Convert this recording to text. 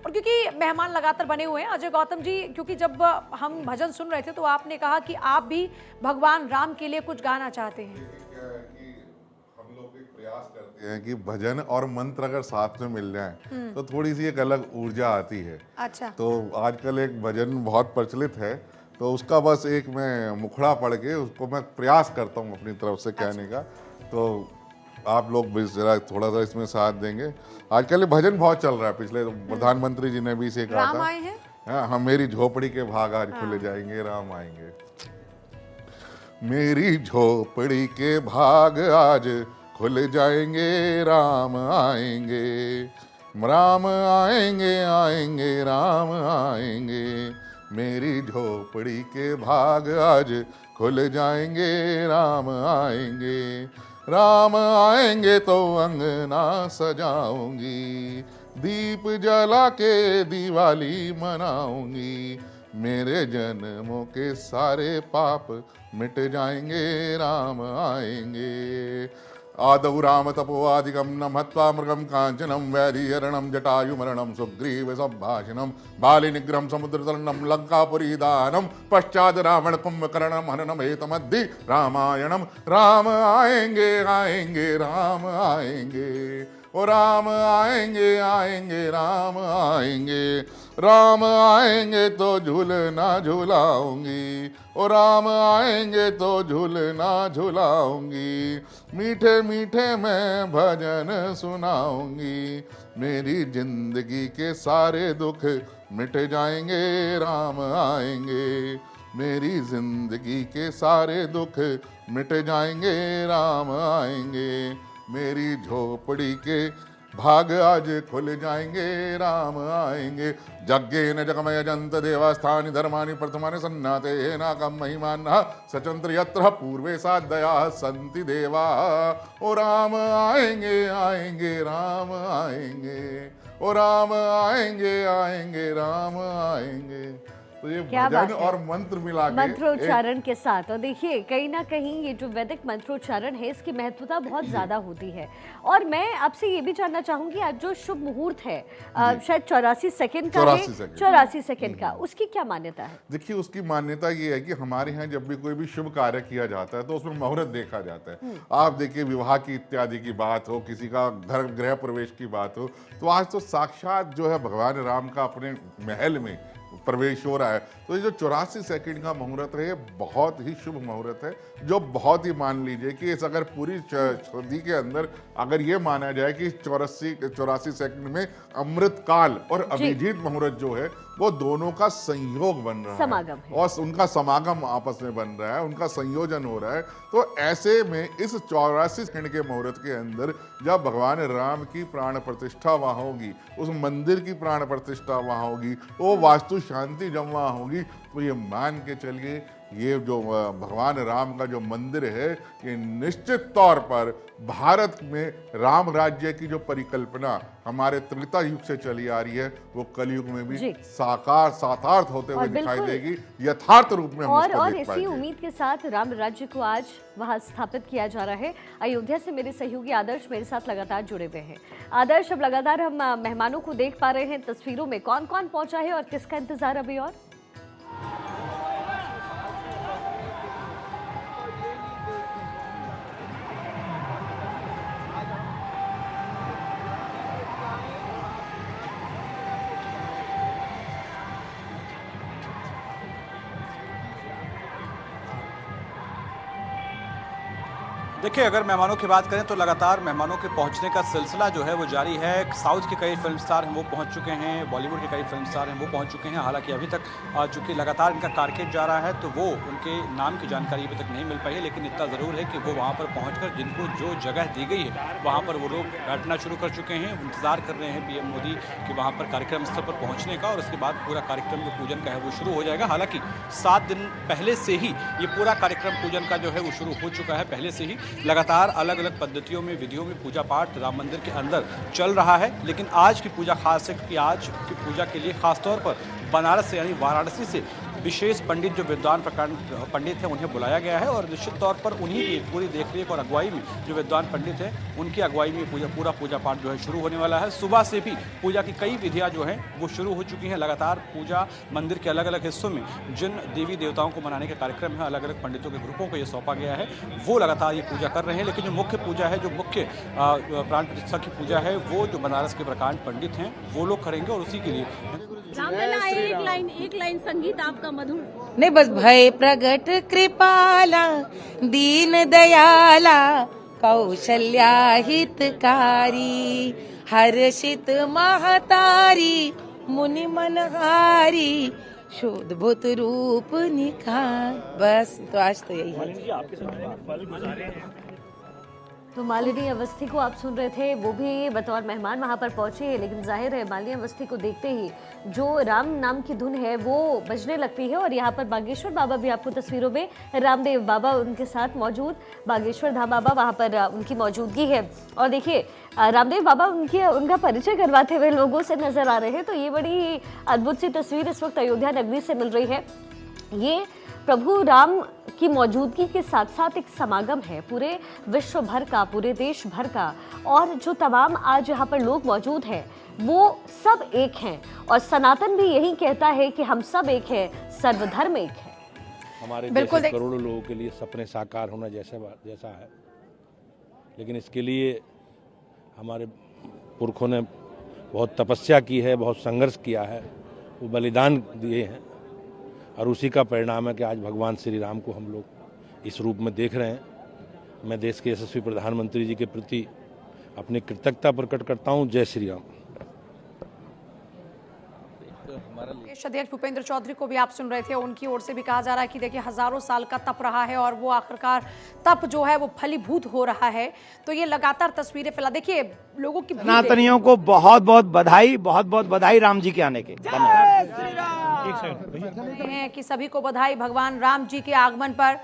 और क्योंकि मेहमान लगातार बने हुए हैं अजय गौतम जी, क्योंकि जब हम भजन सुन रहे थे तो आपने कहा कि आप भी भगवान राम के लिए कुछ गाना चाहते हैं। हम लोग एक प्रयास करते हैं कि भजन और मंत्र अगर साथ में मिल जाएं तो थोड़ी सी एक अलग ऊर्जा आती है। अच्छा। तो आजकल एक भजन बहुत प्रचलित है, तो उसका बस एक मैं मुखड़ा पढ़ के उसको मैं प्रयास करता हूँ अपनी तरफ से कहने का। तो आप लोग भी जरा थोड़ा सा इसमें साथ देंगे। आजकल ये भजन बहुत चल रहा है, पिछले प्रधानमंत्री जी ने भी इसे कहा राम था। आए हैं। हाँ, हम मेरी झोपड़ी के भाग आज खुले जाएंगे, राम आएंगे। मेरी झोपड़ी के भाग आज खुल जाएंगे, राम आएंगे, राम आएंगे, आएंगे राम आएंगे। मेरी झोपड़ी के भाग आज खुल जाएंगे, राम आएंगे, राम आएंगे तो अंगना सजाऊंगी, दीप जला के दिवाली मनाऊंगी, मेरे जन्मों के सारे पाप मिट जाएंगे, राम आएंगे। आदौ राम तपोवादिकं न मत्वा मृगं कांचनं वैरिहरणं जटायुमरणं सुग्रीव संभाषणं बाली निग्रहं समुद्रतरणं लंकापुरी दानं पश्चात् रावण कुंभकर्णं हननमेतमद्धि रामायणं। राम आएंगे, आएंगे राम आएंगे, ओ राम आएंगे, आएंगे राम आएंगे, राम आएंगे तो झूलना झूलाऊंगी, ओ राम आएंगे तो झूलना झूलाऊंगी, मीठे मीठे मैं भजन सुनाऊंगी, मेरी जिंदगी के सारे दुख मिट जाएंगे, राम आएंगे, मेरी जिंदगी के सारे दुख मिट जाएंगे, राम आएंगे, मेरी झोपड़ी के भाग आज खुल जाएंगे, राम आएंगे। यज्ञेन जगमय जंत देवस्थानि धर्मानि प्रथमानि सन्नाते नाकं महिमानः सचंत्र यत्र पूर्वे साधया सन्ति देवा। ओ राम आएंगे, आएंगे राम आएंगे, ओ राम आएंगे, आएंगे राम आएंगे। तो ये भजन और मंत्र मिला के मंत्रोच्चारण के साथ, और देखिए कहीं ना कहीं ये जो वैदिक मंत्रोच्चारण है इसकी महत्वता बहुत ज्यादा होती है। और मैं आपसे ये भी जानना चाहूंगी, आज जो शुभ मुहूर्त है शायद 84 सेकंड का है, 84 सेकंड का, उसकी क्या मान्यता है? देखिए उसकी मान्यता ये है कि हमारे यहाँ जब भी कोई भी शुभ कार्य किया जाता है तो उसमें मुहूर्त देखा जाता है। आप देखिए विवाह की इत्यादि की बात हो, किसी का घर गृह प्रवेश की बात हो, तो आज तो साक्षात जो है भगवान राम का अपने महल में प्रवेश हो रहा है। तो ये जो 84 सेकंड का मुहूर्त है ये बहुत ही शुभ मुहूर्त है, जो बहुत ही मान लीजिए कि इस अगर पूरी सदी के अंदर अगर ये माना जाए कि 84 सेकंड में अमृत काल और अभिजीत मुहूर्त जो है वो दोनों का संयोग बन रहा समागम है और उनका समागम आपस में बन रहा है, उनका संयोजन हो रहा है। तो ऐसे में इस 84 सेकंड के मुहूर्त के अंदर जब भगवान राम की प्राण प्रतिष्ठा वहां होगी, उस मंदिर की प्राण प्रतिष्ठा वहां होगी, वो वास्तु शांति जब वहां होगी, तो ये मान के चलिए ये जो भगवान राम का जो मंदिर है ये निश्चित तौर पर भारत में राम राज्य की जो परिकल्पना हमारे त्रेता युग से चली आ रही है वो कलयुग में भी साकार्थ होते हुए दिखाई देगी, यथार्थ रूप में हम और इसको देख इसी पाएंगे। उम्मीद के साथ राम राज्य को आज वहां स्थापित किया जा रहा है। अयोध्या से मेरे सहयोगी आदर्श मेरे साथ लगातार जुड़े हुए हैं। आदर्श, अब लगातार हम मेहमानों को देख पा रहे हैं तस्वीरों में, कौन कौन पहुंचा है और किसका इंतजार अभी? और देखिए, अगर मेहमानों की बात करें तो लगातार मेहमानों के पहुंचने का सिलसिला जो है वो जारी है। साउथ के कई फिल्म स्टार हैं वो पहुंच चुके हैं, बॉलीवुड के कई फिल्म स्टार हैं वो पहुंच चुके हैं। हालांकि अभी तक चूंकि लगातार इनका कारकेड जा रहा है तो वो उनके नाम की जानकारी अभी तक नहीं मिल पाई है, लेकिन इतना ज़रूर है कि वो वहाँ पर पहुँच जिनको जो जगह दी गई है वहाँ पर वो लोग बैठना शुरू कर चुके हैं, इंतज़ार कर रहे हैं PM मोदी कि वहाँ पर कार्यक्रम स्थल पर पहुँचने का, और उसके बाद पूरा कार्यक्रम जो पूजन का है वो शुरू हो जाएगा। हालांकि 7 दिन पहले से ही ये पूरा कार्यक्रम पूजन का जो है वो शुरू हो चुका है। पहले से ही लगातार अलग अलग पद्धतियों में, विधियों में पूजा पाठ राम मंदिर के अंदर चल रहा है। लेकिन आज की पूजा खास है कि आज की पूजा के लिए खासतौर पर बनारस से यानी वाराणसी से विशेष पंडित जो विद्वान पंडित हैं उन्हें बुलाया गया है और निश्चित तौर पर उन्हीं की पूरी देखरेख और अगुवाई में जो विद्वान पंडित हैं उनकी अगुवाई में पूरा पूजा पाठ जो है शुरू होने वाला है। सुबह से भी पूजा की कई विधियां जो हैं वो शुरू हो चुकी हैं। लगातार पूजा मंदिर के अलग अलग हिस्सों में जिन देवी देवताओं को मनाने के कार्यक्रम है, अलग अलग पंडितों के ग्रुपों को ये सौंपा गया है, वो लगातार ये पूजा कर रहे हैं। लेकिन जो मुख्य पूजा है, जो मुख्य प्राण प्रतिष्ठा की पूजा है, वो जो बनारस के प्रकांड पंडित हैं वो लोग करेंगे और उसी के लिए रामलला, एक लाइन संगीत आपका मधुर। ने बस भय प्रगट कृपाला दीन दयाला कौशल्या हितकारी हर्षित महतारी मुनि मनहारी शोधभूत रूप निखार। बस तो आज तो यही है। तो मालिनी अवस्थी को आप सुन रहे थे, वो भी बतौर मेहमान वहाँ पर पहुँचे हैं, लेकिन जाहिर है मालिनी अवस्थी को देखते ही जो राम नाम की धुन है वो बजने लगती है। और यहाँ पर बागेश्वर बाबा भी आपको तस्वीरों में, रामदेव बाबा उनके साथ मौजूद, बागेश्वर धाम बाबा वहाँ पर उनकी मौजूदगी है। और देखिए रामदेव बाबा उनका परिचय करवाते हुए लोगों से नजर आ रहे हैं। तो ये बड़ी अद्भुत सी तस्वीर इस वक्त अयोध्या नगरी से मिल रही है। ये प्रभु राम की मौजूदगी के साथ साथ एक समागम है पूरे विश्व भर का, पूरे देश भर का। और जो तमाम आज यहाँ पर लोग मौजूद हैं वो सब एक हैं और सनातन भी यही कहता है कि हम सब एक हैं, सर्वधर्म एक है। हमारे जैसे करोड़ों लोगों के लिए सपने साकार होना जैसा है, लेकिन इसके लिए हमारे पुरखों ने बहुत तपस्या की है, बहुत संघर्ष किया है, वो बलिदान दिए हैं और उसी का परिणाम है कि आज भगवान श्री राम को हम लोग इस रूप में देख रहे हैं। मैं देश के यशस्वी प्रधानमंत्री जी के प्रति अपनी कृतज्ञता प्रकट करता हूं। जय श्री राम। प्रदेश अध्यक्ष भूपेंद्र चौधरी को भी आप सुन रहे थे, उनकी ओर से भी कहा जा रहा है कि देखिए हजारों साल का तप रहा है और वो आखिरकार तप जो है वो फलीभूत हो रहा है। तो ये लगातार तस्वीरें फैला, देखिए लोगों की सनातनियों को बहुत बहुत बधाई राम जी के आने के। हैं कि सभी को बधाई भगवान राम जी के आगमन पर।